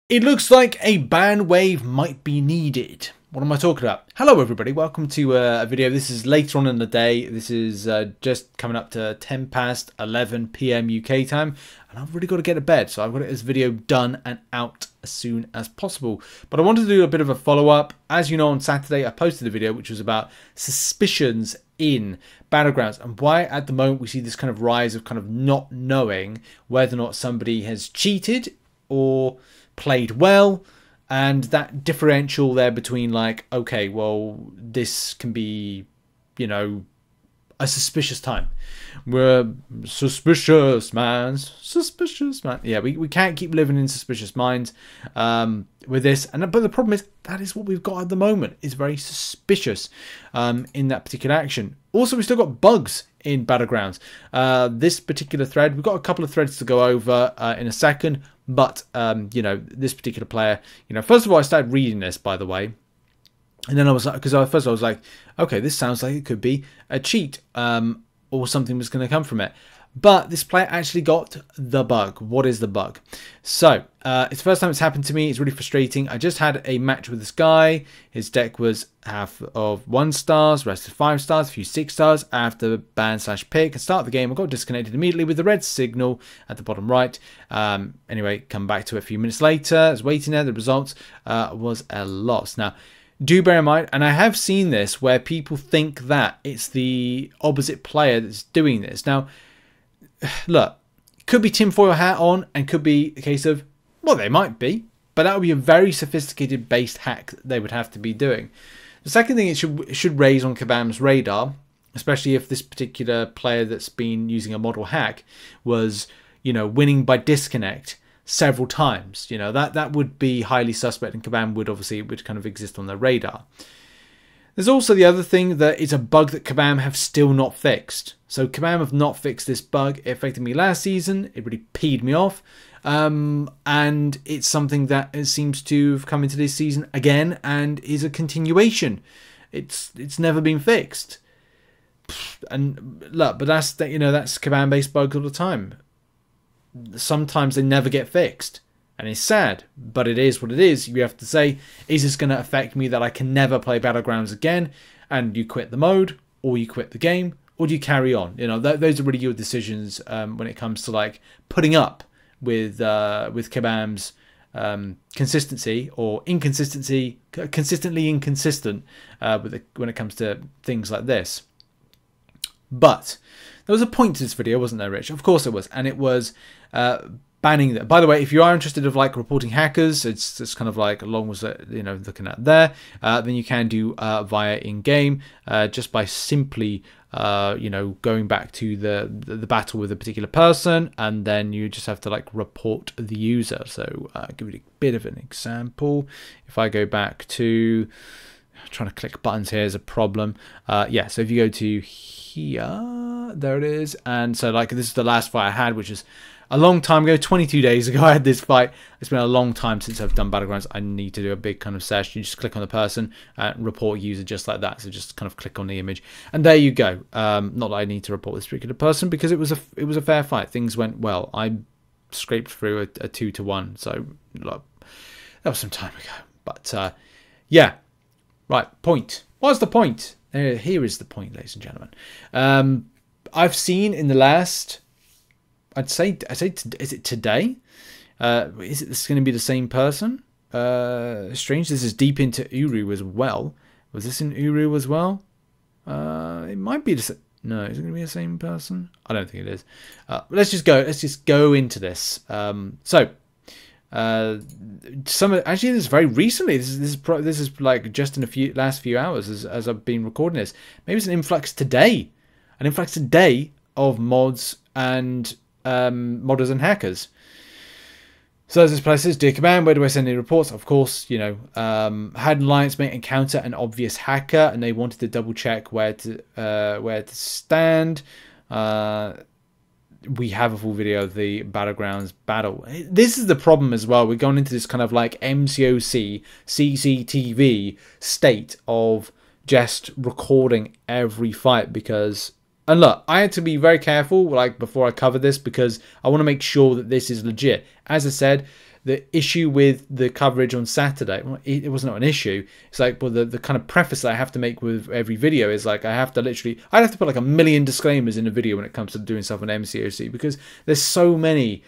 It looks like a ban wave might be needed. What am I talking about? Hello everybody, welcome to a video. This is later on in the day. This is just coming up to 10 past 11 PM UK time. And I've really got to get to bed. So I've got to get this video done and out as soon as possible. But I wanted to do a bit of a follow-up. As you know, on Saturday I posted a video which was about suspicions in Battlegrounds and why at the moment we see this kind of rise of kind of not knowing whether or not somebody has cheated or played well, and that differential there between like, okay, well, this can be, you know, a suspicious time. We're suspicious minds, suspicious man. Yeah, we can't keep living in suspicious minds with this, but the problem is that is what we've got at the moment. It's very suspicious in that particular action. Also, we've still got bugs in Battlegrounds. This particular thread, we've got a couple of threads to go over in a second, but you know, this particular player, you know, first of all, I started reading this, by the way, and then I was like, because first I was like, okay, this sounds like it could be a cheat or something was going to come from it. But this player actually got the bug. What is the bug? So, it's the first time it's happened to me. It's really frustrating. I just had a match with this guy. His deck was half of 1 stars, rest of 5 stars, a few 6 stars. After ban/pick and start the game, I got disconnected immediately with the red signal at the bottom right. Anyway, come back to it a few minutes later. I was waiting there. The results was a loss. Now, do bear in mind, and I have seen this, where people think that it's the opposite player that's doing this. Now, look, could be tinfoil hat on and could be a case of, well, they might be, but that would be a very sophisticated based hack that they would have to be doing. The second thing it should raise on Kabam's radar, especially if this particular player that's been using a model hack was, you know, winning by disconnect several times. You know, that would be highly suspect, and Kabam would obviously kind of exist on their radar. There's also the other thing that it's a bug that Kabam have still not fixed. So Kabam have not fixed this bug. It affected me last season. It really peed me off. And it's something that seems to have come into this season again and is a continuation. It's never been fixed. And look, but that's Kabam based bugs all the time. Sometimes they never get fixed. And it's sad, but it is what it is. You have to say, is this going to affect me that I can never play Battlegrounds again? And you quit the mode, or you quit the game, or do you carry on? You know, those are really your decisions when it comes to like putting up with Kabam's consistency or inconsistency, consistently inconsistent when it comes to things like this. But there was a point to this video, wasn't there, Rich? Of course there was, and it was banning that. By the way, if you are interested of like reporting hackers, it's kind of like along with you know, looking at there, then you can do via in-game just by simply you know, going back to the battle with a particular person, and then you just have to like report the user. So give you a bit of an example. If I go back to, I'm trying to click buttons here is a problem. Yeah, so if you go to here, there it is, and so like this is the last fight I had, which is a long time ago, 22 days ago I had this fight. It's been a long time since I've done Battlegrounds. I need to do a big kind of session. You just click on the person, report user just like that. So just kind of click on the image, and there you go. Not that I need to report this particular person because it was a fair fight. Things went well. I scraped through a 2-1. So look, that was some time ago. But yeah, right. Point. What's the point? Here is the point, ladies and gentlemen. I've seen in the last, I'd say, is it today? Is it this going to be the same person? Strange. This is deep into Uru as well. Was this in Uru as well? It might be the same. No, is it going to be the same person? I don't think it is. Let's just go. Let's just go into this. So, actually, this is very recently. This is like just in a last few hours as I've been recording this. Maybe it's an influx today. An influx today of mods and modders and hackers. So as this place says, dear Command, where do I send any reports? Of course, you know, had an alliance mate encounter an obvious hacker, and they wanted to double check where to stand. We have a full video of the Battlegrounds battle. This is the problem as well. We're going into this kind of like MCOC, CCTV state of just recording every fight because. And look, I had to be very careful like before I cover this because I want to make sure that this is legit. As I said, the issue with the coverage on Saturday, well, it was not an issue. It's like, well, the kind of preface that I have to make with every video is like, I have to put like a million disclaimers in a video when it comes to doing stuff on MCOC, because there's so many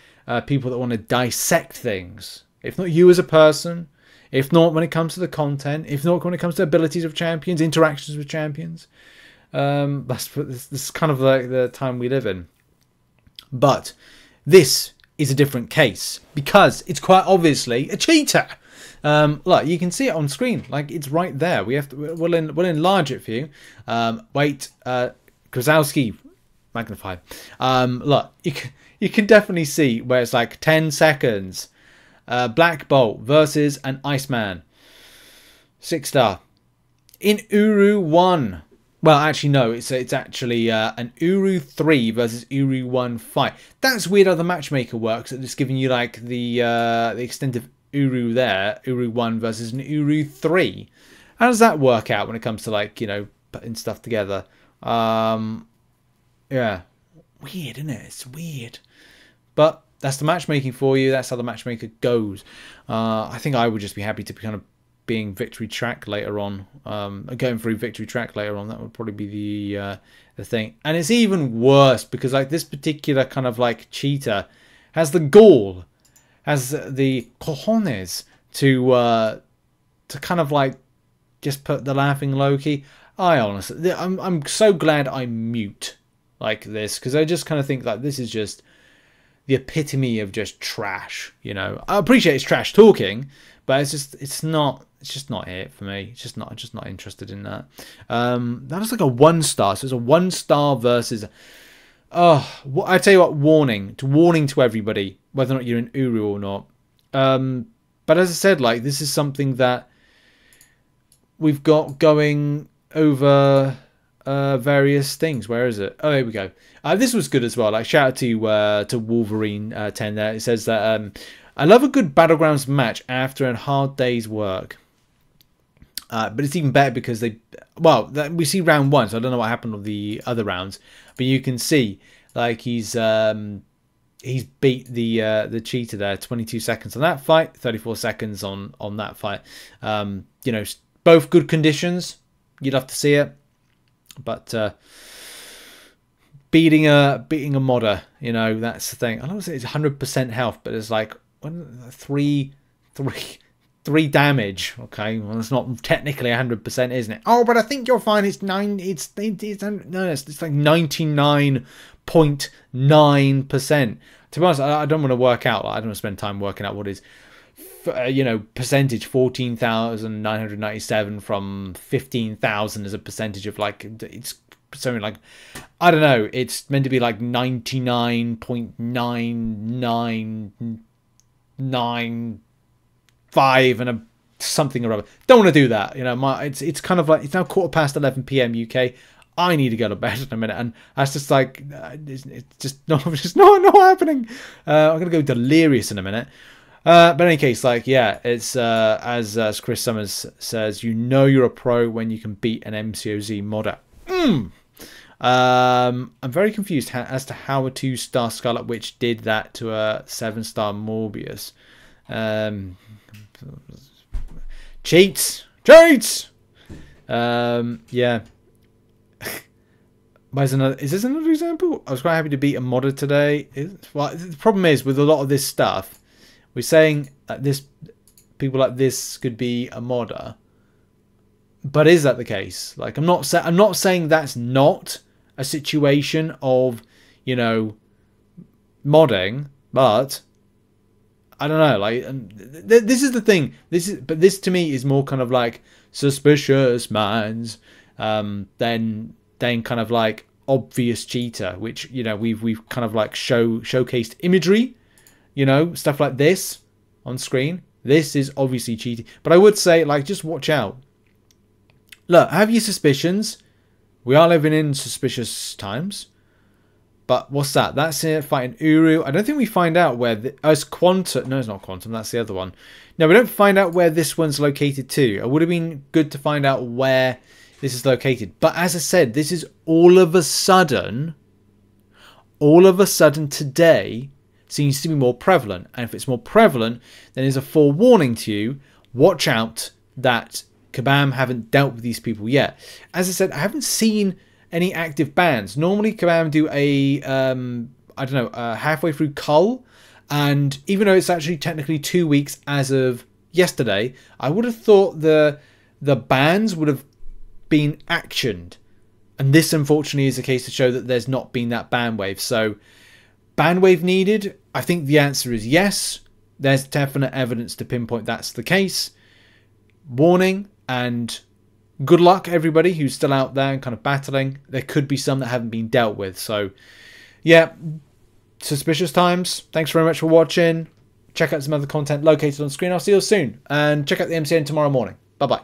people that want to dissect things. If not you as a person, if not when it comes to the content, if not when it comes to abilities of champions, interactions with champions. This is kind of like the time we live in. But this is a different case because it's quite obviously a cheater. Look, you can see it on screen, like it's right there. We'll enlarge it for you. Wait, Krasowski, magnify. Look, you can definitely see where it's like 10 seconds. Black Bolt versus an Iceman. 6-star. In Uru 1. Well, actually, no. It's actually an Uru 3 versus Uru 1 fight. That's weird how the matchmaker works. It's giving you like the extent of Uru there. Uru 1 versus an Uru 3. How does that work out when it comes to like, you know, putting stuff together? Yeah. Weird, isn't it? It's weird. But that's the matchmaking for you. That's how the matchmaker goes. I think I would just be happy to be kind of being victory track later on, going through victory track later on. That would probably be the thing. And it's even worse because like this particular kind of like cheater has the gall, has the cojones to kind of like just put the laughing Loki. I honestly, I'm so glad I mute like this, because I just kind of think like this is just the epitome of just trash. You know, I appreciate it's trash talking, but it's just not it for me. It's just not interested in that. That was like a 1-star. So it's a 1-star versus. Oh, I tell you what, warning to everybody, whether or not you're in Uru or not. But as I said, like this is something that we've got going over various things. Where is it? Oh, here we go. This was good as well. Like shout out to Wolverine 10 there. It says that I love a good Battlegrounds match after a hard day's work. But it's even better because we see round 1, so I don't know what happened with the other rounds, but you can see like he's beat the cheater there. 22 seconds on that fight, 34 seconds on that fight. You know, both good conditions. You'd love to see it, but beating a modder, you know, that's the thing. I don't say it's 100% health, but it's like 3 damage. Okay, well, it's not technically 100%, isn't it? Oh, but I think you'll find it's 9. It's like 99.9%. To be honest, I don't want to work out. I don't want to spend time working out what is, you know, percentage 14,997 from 15,000 as a percentage of like it's something like, I don't know. It's meant to be like 99.999.5 and a something or other. Don't want to do that. You know, it's kind of like it's now 11:15 p.m. UK. I need to go to bed in a minute, and that's just like it's just not happening. I'm gonna go delirious in a minute. But in any case, like yeah, it's as Chris Summers says, you know you're a pro when you can beat an MCOZ modder. I'm very confused as to how a 2-star Scarlet Witch did that to a 7-star Morbius. Cheats. Yeah. Is this another example? I was quite happy to beat a modder today. Well, the problem is with a lot of this stuff, we're saying that people like this could be a modder. But is that the case? Like, I'm not saying that's not a situation of, you know, modding, but I don't know. Like, this is the thing. This to me is more kind of like suspicious minds, than kind of like obvious cheater, which, you know, we've kind of like showcased imagery, you know, stuff like this on screen. This is obviously cheating, but I would say, like, just watch out. Look, have your suspicions. We are living in suspicious times. But what's that? That's it, fighting Uru. I don't think we find out where... it's Quantum. No, it's not Quantum. That's the other one. No, we don't find out where this one's located too. It would have been good to find out where this is located. But as I said, this is all of a sudden today, seems to be more prevalent. And if it's more prevalent, then there's a forewarning to you. Watch out that Kabam haven't dealt with these people yet. As I said, I haven't seen any active bans. Normally Kabam do a, I don't know, halfway through cull. And even though it's actually technically 2 weeks as of yesterday, I would have thought the bans would have been actioned. And this, unfortunately, is a case to show that there's not been that ban wave. So, ban wave needed? I think the answer is yes. There's definite evidence to pinpoint that's the case. Warning, and good luck, everybody who's still out there and kind of battling. There could be some that haven't been dealt with. So, yeah, suspicious times. Thanks very much for watching. Check out some other content located on screen. I'll see you soon. And check out the MCN tomorrow morning. Bye-bye.